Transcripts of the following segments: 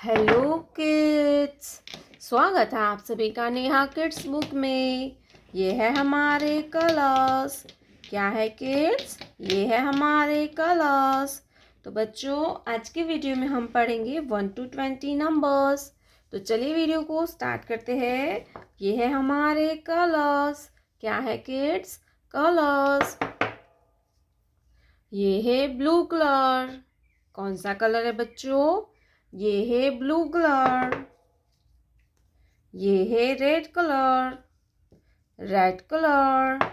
Hello kids. स्वागत है आप सभी का नेहा किड्स बुक में। ये है हमारे कलर्स। क्या है किड्स? ये है हमारे कलर्स। तो बच्चों, आज के वीडियो में हम पढ़ेंगे 1 to 20 नंबर्स। तो चलिए वीडियो को स्टार्ट करते हैं। ये है हमारे कलर्स। क्या है किड्स? कलर्स। ये है ब्लू कलर। कौन सा कलर है बच्चों? ये है ब्लू कलर। ये है रेड कलर। Red colour.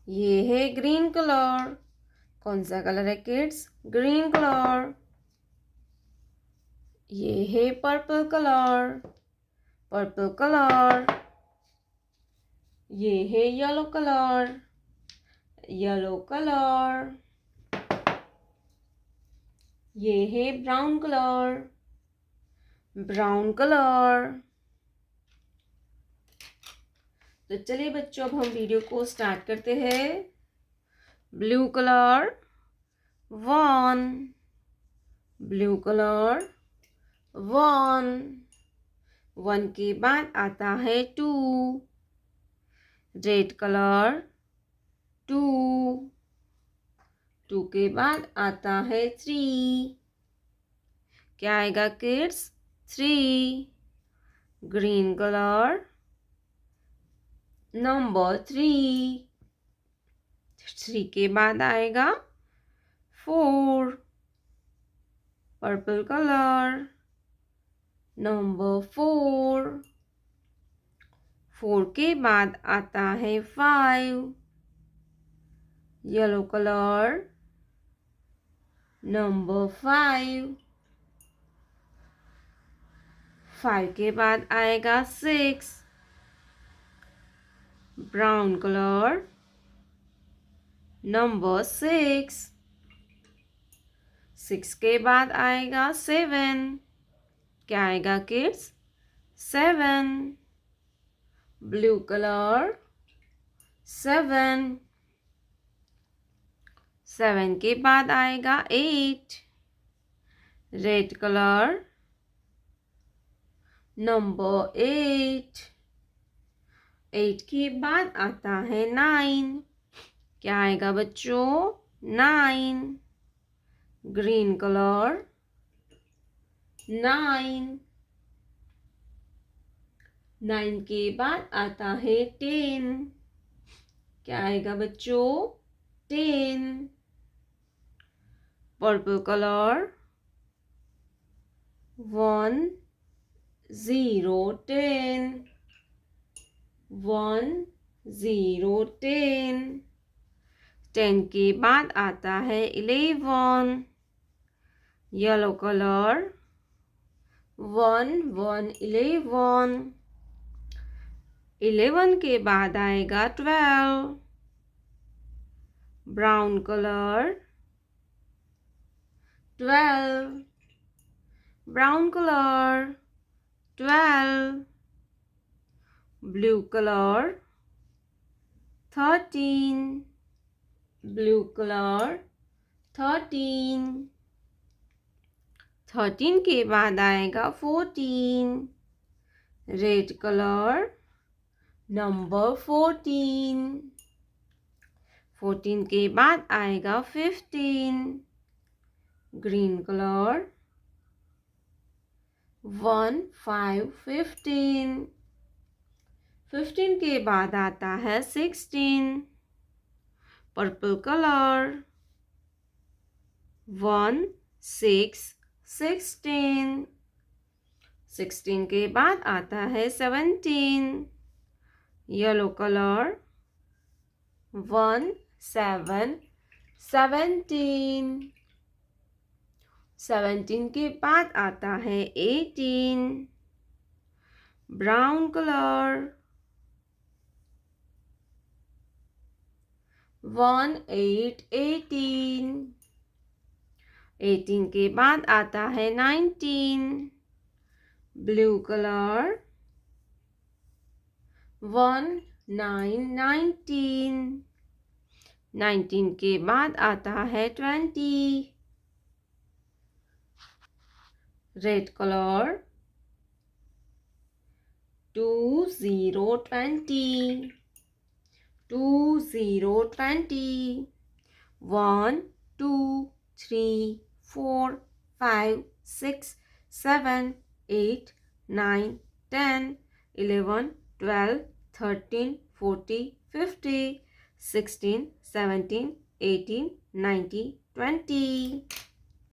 ये है ग्रीन कलर। कौन सा कलर है किड्स? Green colour. ये है पर्पल कलर। Purple colour. ये है येलो कलर। Yellow colour. ये है ब्राउन कलर। Brown colour. तो चलिए बच्चों, अब हम वीडियो को स्टार्ट करते हैं। Blue colour 1। Blue colour 1। 1 के बाद आता है 2। Red colour 2। 2 के बाद आता है 3। क्या आएगा किड्स? 3। Green colour number 3। 3 के बाद आएगा 4। Purple colour number 4। 4 के बाद आता है 5। Yellow colour number 5। 5 के बाद आएगा 6। Brown colour number 6। 6 के बाद आएगा 7। क्या आएगा किड्स? 7। Blue colour 7। 7 के बाद आएगा 8। Red colour number 8। 8 के बाद आता है 9। क्या आएगा बच्चों? 9। Green colour 9। 9 के बाद आता है 10। क्या आएगा बच्चों? 10। Purple colour 1 0 10। 1 0 10। 10 के बाद आता है 11। Yellow colour 1 1 11। 11 के बाद आएगा 12। Brown colour 12। Brown colour 12। Blue colour 13। Blue colour 13। 13 के बाद आएगा 14। Red colour number 14। 14 के बाद आएगा 15। Green colour 1 5 15। 15 के बाद आता है 16। Purple colour 1 6 16। 16 के बाद आता है 17। Yellow colour 1 7 17। 17 के बाद आता है 18। Brown colour 1 8 18। 18 के बाद आता है 19। Blue colour 1 9 19। 19 के बाद आता है 20। Red color. 2 0 20. 2 0 20. 1 2 3 4 5 6 7 8 9 10 11 12 13 14 15 16 17 18 19 20।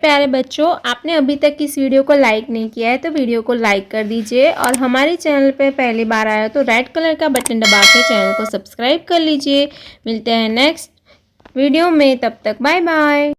प्यारे बच्चों, आपने अभी तक इस वीडियो को लाइक नहीं किया है तो वीडियो को लाइक कर दीजिए और हमारे चैनल पे पहली बार आया तो रेड कलर का बटन दबा के चैनल को सब्सक्राइब कर लीजिए। मिलते हैं नेक्स्ट वीडियो में, तब तक बाय बाय।